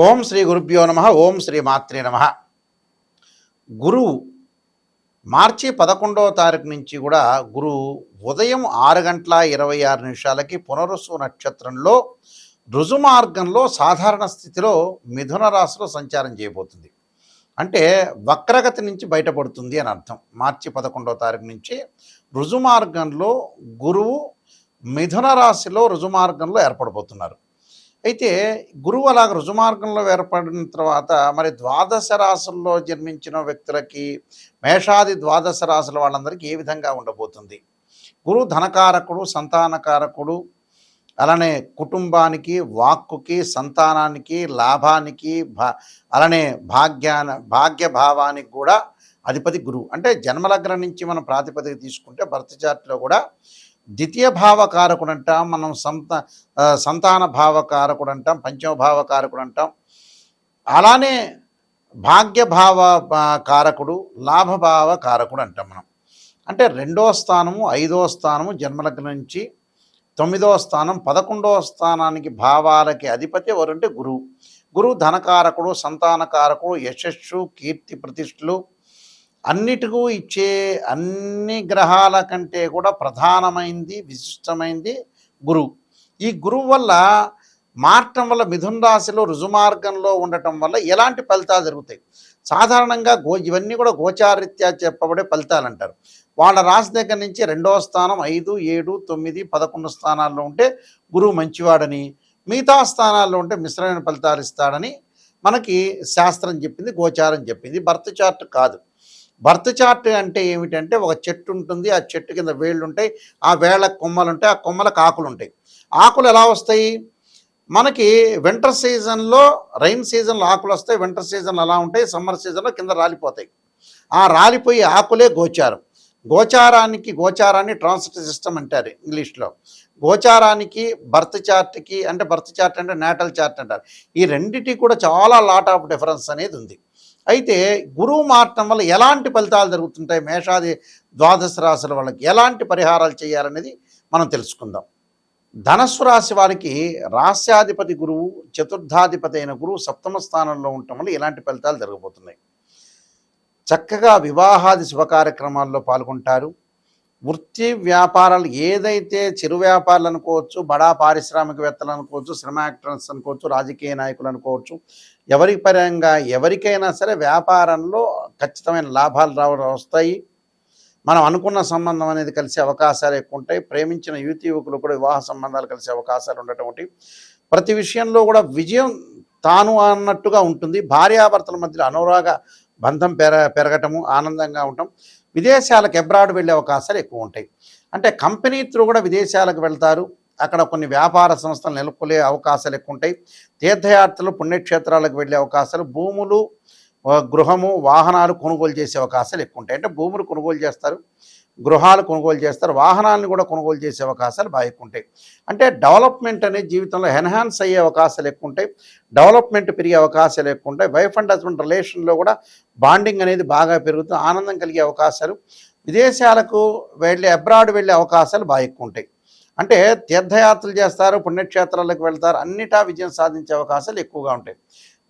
ఓం శ్రీ గురుభ్యో నమ. ఓం శ్రీ మాత్రే నమ. గురువు మార్చి 11వ తారీఖు నుంచి కూడా గురువు ఉదయం 6:26 పునరుసు నక్షత్రంలో రుజుమార్గంలో సాధారణ స్థితిలో మిథున రాశిలో సంచారం చేయబోతుంది. అంటే వక్రగతి నుంచి బయటపడుతుంది అని అర్థం. మార్చి 11వ తారీఖు నుంచి రుజుమార్గంలో గురువు మిథున రాశిలో రుజుమార్గంలో ఏర్పడబోతున్నారు. అయితే గురువు అలాగ రుజుమార్గంలో ఏర్పడిన తర్వాత మరి ద్వాదశ రాశుల్లో జన్మించిన వ్యక్తులకి, మేషాది ద్వాదశ రాశుల వాళ్ళందరికీ ఏ విధంగా ఉండబోతుంది? గురువు ధనకారకుడు, సంతానకారకుడు, అలానే కుటుంబానికి, వాక్కుకి, సంతానానికి, లాభానికి, అలానే భాగ్యభావానికి కూడా అధిపతి గురువు. అంటే జన్మలగ్నం నుంచి మనం ప్రాతిపదిక తీసుకుంటే బర్త్ చార్ట్లో కూడా ద్వితీయ భావకారకుడు అంటాం, మనం సంతాన భావకారకుడు అంటాం, పంచమ భావకారకుడు అంటాం. అలానే భాగ్యభావ కారకుడు, లాభభావ కారకుడు అంటాం మనం. అంటే 2వ స్థానము, 5వ స్థానము జన్మలగ్నం నుంచి 9వ స్థానం, 11వ స్థానానికి భావాలకి అధిపతి ఎవరంటే గురువు. గురువు ధనకారకుడు, సంతానకారకుడు, యశస్సు, కీర్తి ప్రతిష్టలు అన్నిటికూ ఇచ్చే అన్ని గ్రహాల కంటే కూడా ప్రధానమైంది, విశిష్టమైంది గురువు. ఈ గురువు వల్ల మారటం వల్ల మిథున రాశిలో రుజుమార్గంలో ఉండటం వల్ల ఎలాంటి ఫలితాలు జరుగుతాయి? సాధారణంగా ఇవన్నీ కూడా గోచారీత్యా చెప్పబడే ఫలితాలు అంటారు. వాళ్ళ రాశి దగ్గర నుంచి 2వ స్థానం, 5, 7, 9, 11 స్థానాల్లో ఉంటే గురువు మంచివాడని, మిగతా స్థానాల్లో ఉంటే మిశ్రమైన ఫలితాలు ఇస్తాడని మనకి శాస్త్రం చెప్పింది, గోచారం చెప్పింది. బర్త్ చార్ట్ కాదు. బర్త్ చార్ట్ అంటే ఏమిటంటే ఒక చెట్టు ఉంటుంది, ఆ చెట్టు కింద వేళ్ళు ఉంటాయి, ఆ వేళ్ళకు కొమ్మలు ఉంటాయి, ఆ కొమ్మలకు ఆకులు ఉంటాయి. ఆకులు ఎలా వస్తాయి? మనకి వింటర్ సీజన్లో, రైన్ సీజన్లో ఆకులు వస్తాయి, వింటర్ సీజన్లో అలా ఉంటాయి, సమ్మర్ సీజన్లో కింద రాలిపోతాయి. ఆ రాలిపోయి ఆకులే గోచారం. గోచారాన్ని ట్రాన్సిట్ సిస్టమ్ అంటారు ఇంగ్లీష్లో. గోచారానికి బర్త్ చార్ట్కి, అంటే బర్త్ చార్ట్ అంటే నేటల్ చార్ట్ అంటారు. ఈ రెండిటి కూడా చాలా లాట్ ఆఫ్ డిఫరెన్స్ అనేది ఉంది. అయితే గురువు మారటం వల్ల ఎలాంటి ఫలితాలు జరుగుతుంటాయి, మేషాది ద్వాదశ రాశుల వాళ్ళకి ఎలాంటి పరిహారాలు చేయాలనేది మనం తెలుసుకుందాం. ధనస్సు రాశి వారికి రాస్యాధిపతి గురువు, చతుర్థాధిపతి అయిన గురువు 7వ స్థానంలో ఉండటం వల్ల ఎలాంటి ఫలితాలు జరగబోతున్నాయి? చక్కగా వివాహాది శుభ కార్యక్రమాల్లో పాల్గొంటారు. వృత్తి వ్యాపారాలు ఏదైతే చిరు వ్యాపారాలు అనుకోవచ్చు, బడా పారిశ్రామికవేత్తలు అనుకోవచ్చు, సినిమా యాక్టర్స్ అనుకోవచ్చు, రాజకీయ నాయకులు అనుకోవచ్చు, ఎవరి పరంగా ఎవరికైనా సరే వ్యాపారంలో ఖచ్చితమైన లాభాలు వస్తాయి. మనం అనుకున్న సంబంధం అనేది కలిసే అవకాశాలు ఎక్కువ ఉంటాయి. ప్రేమించిన యువతి యువకులు కూడా వివాహ సంబంధాలు కలిసే అవకాశాలు ఉండటం, ప్రతి విషయంలో కూడా విజయం తాను అన్నట్టుగా ఉంటుంది. భార్యాభర్తల మధ్యలో అనురాగ బంధం పెరగటము, ఆనందంగా ఉండటం. విదేశాలకు అబ్రాడ్ వెళ్ళే అవకాశాలు ఎక్కువ ఉంటాయి. అంటే కంపెనీ త్రూ కూడా విదేశాలకు వెళ్తారు, అక్కడ కొన్ని వ్యాపార సంస్థలు నెలకొల్పే అవకాశాలు ఎక్కువ ఉంటాయి. తీర్థయాత్రలు, పుణ్యక్షేత్రాలకు వెళ్ళే అవకాశాలు, భూములు, గృహము, వాహనాలు కొనుగోలు చేసే అవకాశాలు ఎక్కువ ఉంటాయి. అంటే భూములు కొనుగోలు చేస్తారు, గృహాలు కొనుగోలు చేస్తారు, వాహనాలను కూడా కొనుగోలు చేసే అవకాశాలు బాగా ఎక్కువ ఉంటాయి. అంటే డెవలప్మెంట్ అనేది జీవితంలో ఎన్హాన్స్ అయ్యే అవకాశాలు ఎక్కువ ఉంటాయి, డెవలప్మెంట్ పెరిగే అవకాశాలు ఎక్కువ ఉంటాయి. వైఫ్ అండ్ హస్బెండ్ రిలేషన్లో కూడా బాండింగ్ అనేది బాగా పెరుగుతుంది, ఆనందం కలిగే అవకాశాలు, విదేశాలకు అబ్రాడ్ వెళ్ళే అవకాశాలు బాగా ఎక్కువ ఉంటాయి. అంటే తీర్థయాత్రలు చేస్తారు, పుణ్యక్షేత్రాలకు వెళ్తారు, అన్నిటా విజయం సాధించే అవకాశాలు ఎక్కువగా ఉంటాయి.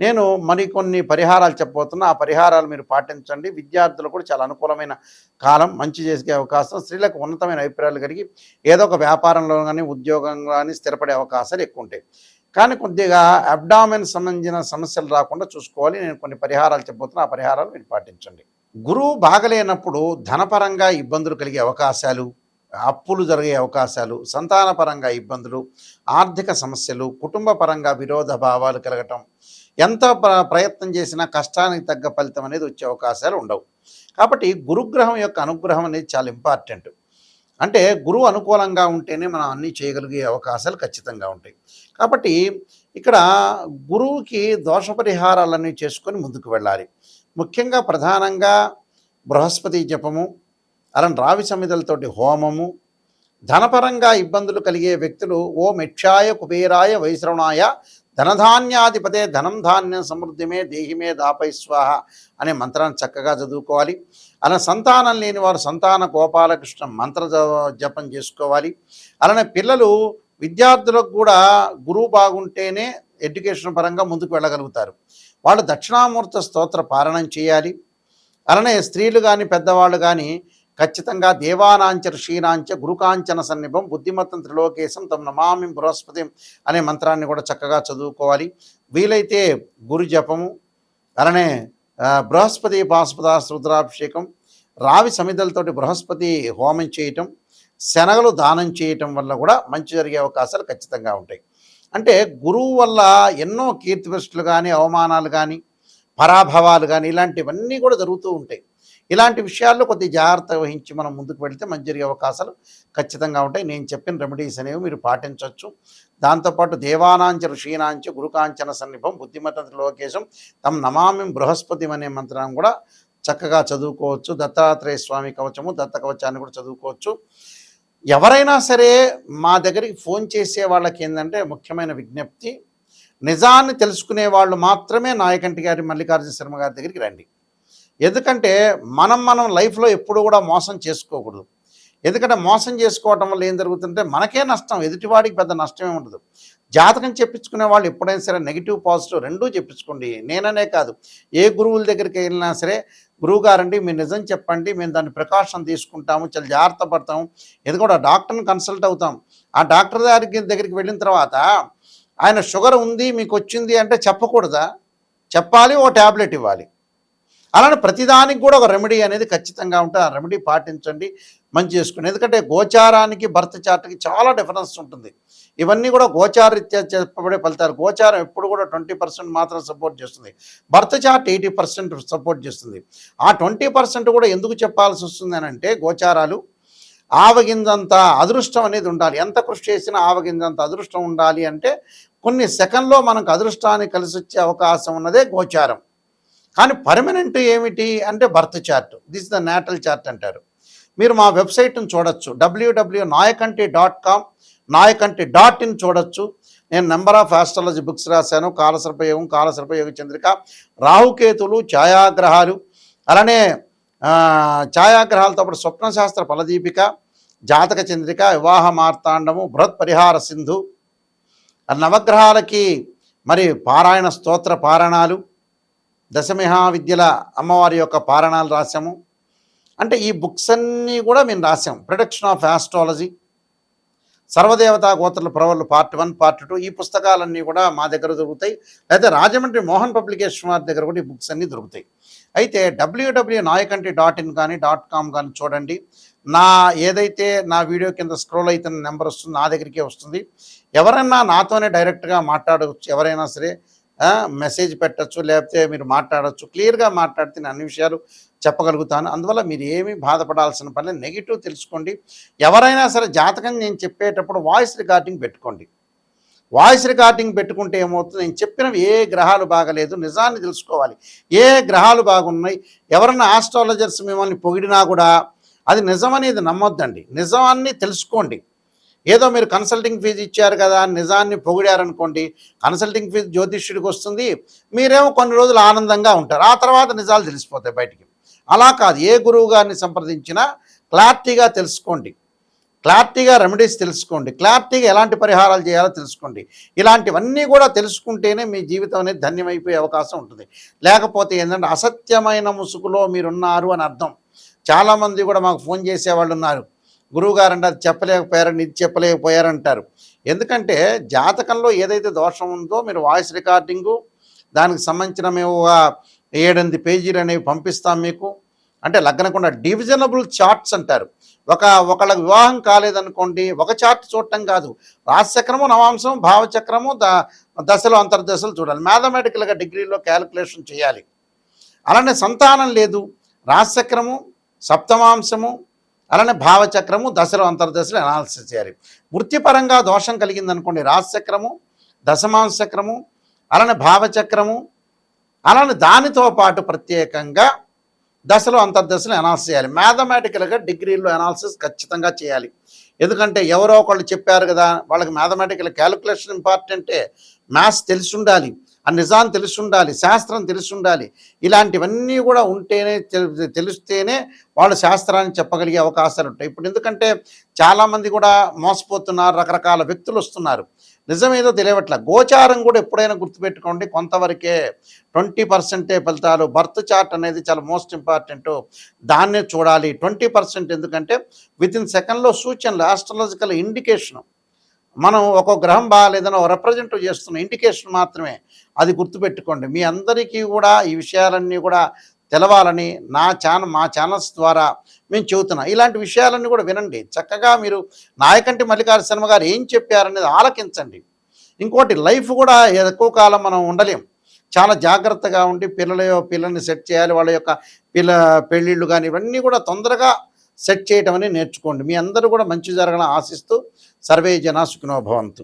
నేను మరికొన్ని పరిహారాలు చెప్పబోతున్నా, ఆ పరిహారాలు మీరు పాటించండి. విద్యార్థులు కూడా చాలా అనుకూలమైన కాలం, మంచి చేసే అవకాశం, స్త్రీలకు ఉన్నతమైన అభిప్రాయాలు కలిగి ఏదో ఒక వ్యాపారంలో కానీ ఉద్యోగంలో కానీ స్థిరపడే అవకాశాలు ఎక్కువ ఉంటాయి. కానీ కొద్దిగా అబ్డామెన్ సంబంధించిన సమస్యలు రాకుండా చూసుకోవాలి. నేను కొన్ని పరిహారాలు చెప్పబోతున్నా, ఆ పరిహారాలు మీరు పాటించండి. గురువు బాగలేనప్పుడు ధనపరంగా ఇబ్బందులు కలిగే అవకాశాలు, అప్పులు జరిగే అవకాశాలు, సంతానపరంగా ఇబ్బందులు, ఆర్థిక సమస్యలు, కుటుంబ పరంగా విరోధ భావాలు కలగటం, ఎంత ప్రయత్నం చేసినా కష్టానికి తగ్గ ఫలితం అనేది వచ్చే అవకాశాలు ఉండవు. కాబట్టి గురుగ్రహం యొక్క అనుగ్రహం అనేది చాలా ఇంపార్టెంట్. అంటే గురువు అనుకూలంగా ఉంటేనే మనం అన్నీ చేయగలిగే అవకాశాలు ఖచ్చితంగా ఉంటాయి. కాబట్టి ఇక్కడ గురువుకి దోష పరిహారాలన్నీ చేసుకొని ముందుకు వెళ్ళాలి. ముఖ్యంగా ప్రధానంగా బృహస్పతి జపము, అలానే రావి సమిధలతోటి హోమము, ధనపరంగా ఇబ్బందులు కలిగే వ్యక్తులు ఓం యక్షాయ కుబేరాయ వైశ్రవణాయ ధనధాన్యాధిపతే ధనం ధాన్యం సమృద్ధిమే దేహిమే దాపై స్వాహ అనే మంత్రాన్ని చక్కగా చదువుకోవాలి. అలా సంతానం లేని వారు సంతాన గోపాలకృష్ణ మంత్ర జపం చేసుకోవాలి. అలానే పిల్లలు విద్యార్థులకు కూడా గురువు బాగుంటేనే ఎడ్యుకేషన్ పరంగా ముందుకు వెళ్ళగలుగుతారు. వాళ్ళు దక్షిణామూర్త స్తోత్ర పారాయణం చేయాలి. అలానే స్త్రీలు కానీ పెద్దవాళ్ళు కానీ ఖచ్చితంగా దేవానాంచ ఋషీనాంచ గురుకాంచన సన్నిభం బుద్ధిమత్తం త్రిలోకేశం తమ నమామి బృహస్పతి అనే మంత్రాన్ని కూడా చక్కగా చదువుకోవాలి. వీలైతే గురు జపము, అలానే బృహస్పతి పాశుపదాస్త్ర రుద్రాభిషేకం, రావి సమిధలతోటి బృహస్పతి హోమం చేయటం, శనగలు దానం చేయటం వల్ల కూడా మంచి జరిగే అవకాశాలు ఖచ్చితంగా ఉంటాయి. అంటే గురువు వల్ల ఎన్నో కీర్తిప్రతిష్టలు కానీ, అవమానాలు కానీ, పరాభవాలు కానీ ఇలాంటివన్నీ కూడా జరుగుతూ ఉంటాయి. ఇలాంటి విషయాల్లో కొద్దిగా జాగ్రత్త వహించి మనం ముందుకు వెళితే మంచి జరిగే అవకాశాలు ఖచ్చితంగా ఉంటాయి. నేను చెప్పిన రెమెడీస్ అనేవి మీరు పాటించవచ్చు. దాంతోపాటు దేవానాంచ ఋషీనాంచ గురుకాంచన సన్నిభం బుద్ధిమత్త త్రిలోకేశం తమ నమామి బృహస్పతి అనే మంత్రాన్ని కూడా చక్కగా చదువుకోవచ్చు. దత్తాత్రేయ స్వామి కవచము, దత్త కవచాన్ని కూడా చదువుకోవచ్చు. ఎవరైనా సరే మా దగ్గరికి ఫోన్ చేసే వాళ్ళకి ఏంటంటే ముఖ్యమైన విజ్ఞప్తి, నిజాన్ని తెలుసుకునే వాళ్ళు మాత్రమే నాయకంటి గారి మల్లికార్జున శర్మ గారి దగ్గరికి రండి. ఎందుకంటే మనం లైఫ్లో ఎప్పుడు కూడా మోసం చేసుకోకూడదు. ఎందుకంటే మోసం చేసుకోవటం వల్ల ఏం జరుగుతుంటే మనకే నష్టం, ఎదుటివాడికి పెద్ద నష్టమే ఉండదు. జాతకం చెప్పించుకునే వాళ్ళు ఎప్పుడైనా సరే నెగిటివ్ పాజిటివ్ రెండూ చెప్పించుకోండి. నేననే కాదు, ఏ గురువుల దగ్గరికి వెళ్ళినా సరే, గురువుగారండి మీరు నిజం చెప్పండి, మేము దాన్ని ప్రికాషన్ తీసుకుంటాము, చాలా జాగ్రత్త పడతాము. ఎందుకంటే డాక్టర్ని కన్సల్ట్ అవుతాం. ఆ డాక్టర్ దగ్గరికి వెళ్ళిన తర్వాత ఆయన షుగర్ ఉంది మీకు వచ్చింది అంటే చెప్పకూడదా? చెప్పాలి, ఓ ట్యాబ్లెట్ ఇవ్వాలి. అలానే ప్రతిదానికి కూడా ఒక రెమెడీ అనేది ఖచ్చితంగా ఉంటే ఆ రెమెడీ పాటించండి, మంచి చేసుకోండి. ఎందుకంటే గోచారానికి బర్త్ చార్ట్కి చాలా డిఫరెన్స్ ఉంటుంది. ఇవన్నీ కూడా గోచారీత్యా చెప్పబడే ఫలితాలు. గోచారం ఎప్పుడు కూడా 20% మాత్రం సపోర్ట్ చేస్తుంది, బర్త్ చార్ట్ 80% సపోర్ట్ చేస్తుంది. ఆ 20% కూడా ఎందుకు చెప్పాల్సి వస్తుంది అని అంటే, గోచారాలు ఆవగింజంత అదృష్టం అనేది ఉండాలి. ఎంత కృషి చేసినా ఆవగింజంత అదృష్టం ఉండాలి అంటే కొన్ని సెకండ్లో మనకు అదృష్టాన్ని కలిసి వచ్చే అవకాశం ఉన్నదే గోచారం. కానీ పర్మనెంట్ ఏమిటి అంటే birth chart, this the natal chart అంటారు. మీరు మా వెబ్సైట్ని చూడొచ్చు, www.nayakanti.com, nayakanti.in చూడొచ్చు. నేను నెంబర్ ఆఫ్ ఆస్ట్రాలజీ బుక్స్ రాశాను. కాలసర్పయోగం, కాలసర్పయోగ చంద్రిక, రాహుకేతులు, ఛాయాగ్రహాలు, అలానే ఛాయాగ్రహాలతో పాటు స్వప్నశాస్త్ర ఫలదీపిక, జాతక చంద్రిక, వివాహ మార్తాండము, బృహత్ పరిహార సింధు, నవగ్రహాలకి మరి పారాయణ స్తోత్ర పారాయణాలు, దశమహావిద్యల అమ్మవారి యొక్క పారాయణాలు రాశాము. అంటే ఈ బుక్స్ అన్నీ కూడా మేము రాసాము. ప్రొడక్షన్ ఆఫ్ ఆస్ట్రాలజీ, సర్వదేవతా గోత్రుల ప్రవర్లు పార్ట్ 1, పార్ట్ 2 ఈ పుస్తకాలన్నీ కూడా మా దగ్గర దొరుకుతాయి. అయితే రాజమండ్రి మోహన్ పబ్లికేషన్ వారి దగ్గర కూడా ఈ బుక్స్ అన్నీ దొరుకుతాయి. అయితే www.nayakanti.in కానీ .com కానీ చూడండి. ఏదైతే నా వీడియో కింద స్క్రోల్ అవుతున్న నెంబర్ వస్తుంది, నా దగ్గరికే వస్తుంది. ఎవరైనా నాతోనే డైరెక్ట్గా మాట్లాడవచ్చు. ఎవరైనా సరే మెసేజ్ పెట్టచ్చు, లేకపోతే మీరు మాట్లాడచ్చు. క్లియర్గా మాట్లాడితే నేను అన్ని విషయాలు చెప్పగలుగుతాను. అందువల్ల మీరు ఏమీ బాధపడాల్సిన పని, నెగిటివ్ తెలుసుకోండి. ఎవరైనా సరే జాతకం నేను చెప్పేటప్పుడు వాయిస్ రికార్డింగ్ పెట్టుకోండి. వాయిస్ రికార్డింగ్ పెట్టుకుంటే ఏమవుతుంది, నేను చెప్పినవి ఏ గ్రహాలు బాగలేదు, నిజాన్ని తెలుసుకోవాలి. ఏ గ్రహాలు బాగున్నాయి, ఎవరన్నా ఆస్ట్రాలజర్స్ మిమ్మల్ని పొగిడినా కూడా అది నిజమనేది నమ్మొద్దండి. నిజాన్ని తెలుసుకోండి. ఏదో మీరు కన్సల్టింగ్ ఫీజు ఇచ్చారు కదా నిజాన్ని పొగిడారనుకోండి, కన్సల్టింగ్ ఫీజు జ్యోతిష్యుడికి వస్తుంది, మీరేమో కొన్ని రోజులు ఆనందంగా ఉంటారు, ఆ తర్వాత నిజాలు తెలిసిపోతాయి బయటికి. అలా కాదు, ఏ గురువు గారిని సంప్రదించినా క్లారిటీగా తెలుసుకోండి, క్లారిటీగా రెమెడీస్ తెలుసుకోండి, క్లారిటీగా ఎలాంటి పరిహారాలు చేయాలో తెలుసుకోండి. ఇలాంటివన్నీ కూడా తెలుసుకుంటేనే మీ జీవితం అనేది ధన్యమైపోయే అవకాశం ఉంటుంది. లేకపోతే ఏంటంటే అసత్యమైన ముసుగులో మీరున్నారు అని అర్థం. చాలామంది కూడా మాకు ఫోన్ చేసేవాళ్ళు ఉన్నారు, గురువుగారు అంటే అది చెప్పలేకపోయారని, ఇది చెప్పలేకపోయారంటారు. ఎందుకంటే జాతకంలో ఏదైతే దోషం ఉందో మీరు వాయిస్ రికార్డింగు, దానికి సంబంధించిన మేము 7-8 పేజీలు అనేవి పంపిస్తాం మీకు. అంటే లగ్నకుండ డివిజనబుల్ చార్ట్స్ అంటారు. ఒకళ్ళకి వివాహం కాలేదనుకోండి, ఒక చార్ట్ చూడటం కాదు, రాశిచక్రము, నవాంశం, భావచక్రము, దశలు, అంతర్దశలు చూడాలి. మ్యాథమెటికల్గా డిగ్రీలో క్యాలిక్యులేషన్ చేయాలి. అలానే సంతానం లేదు, రాశిచక్రము, సప్తమాంశము, అలానే భావచక్రము, దశలు, అంతర్దశలు అనాలిసిస్ చేయాలి. వృత్తిపరంగా దోషం కలిగిందనుకోండి, రాశిచక్రము, దశమాంశ చక్రము, అలానే భావచక్రము, అలానే దానితో పాటు ప్రత్యేకంగా దశలు, అంతర్దశలు అనాలిసిస్ చేయాలి. మ్యాథమెటికల్గా డిగ్రీలో అనాలిసిస్ ఖచ్చితంగా చేయాలి. ఎందుకంటే ఎవరో ఒకళ్ళు చెప్పారు కదా, వాళ్ళకి మ్యాథమెటికల్ క్యాలిక్యులేషన్ ఇంపార్టెంటే, మ్యాథ్స్ తెలిసి ఉండాలి, ఆ నిజాన్ని తెలిసి ఉండాలి, శాస్త్రం తెలిసి ఉండాలి. ఇలాంటివన్నీ కూడా ఉంటేనే, తెలిస్తేనే వాళ్ళు శాస్త్రాన్ని చెప్పగలిగే అవకాశాలు ఉంటాయి. ఇప్పుడు ఎందుకంటే చాలామంది కూడా మోసపోతున్నారు, రకరకాల వ్యక్తులు వస్తున్నారు. నిజమేదో తెలియవట్ల. గోచారం కూడా ఎప్పుడైనా గుర్తుపెట్టుకోండి కొంతవరకే. 20% ఫలితాలు. బర్త్ చార్ట్ అనేది చాలా మోస్ట్ ఇంపార్టెంటు. దాన్నే చూడాలి. 20% ఎందుకంటే వితిన్ సెకండ్‌లో సూచనలు ఆస్ట్రాలజికల్ ఇండికేషను. మనం ఒక్కో గ్రహం బాగాలేదని ఒక రిప్రజెంట్ చేస్తున్న ఇండికేషన్ మాత్రమే. అది గుర్తుపెట్టుకోండి. మీ అందరికీ కూడా ఈ విషయాలన్నీ కూడా తెలవాలని మా ఛానల్స్ ద్వారా మేము చెబుతున్నాం. ఇలాంటి విషయాలన్నీ కూడా వినండి. చక్కగా మీరు నాయకంటి మల్లికార్జున శర్మ గారు ఏం చెప్పారనేది ఆలకించండి. ఇంకోటి లైఫ్ కూడా ఎక్కువ కాలం మనం ఉండలేం. చాలా జాగ్రత్తగా ఉండి పిల్లల్ని సెట్ చేయాలి. వాళ్ళ యొక్క పిల్ల పెళ్ళిళ్ళు కానీ ఇవన్నీ కూడా తొందరగా సెట్ చేయటం అని నేర్చుకోండి. మీ అందరూ కూడా మంచి జరగాలని ఆశిస్తూ సర్వే జనా సుఖినో భవంతు.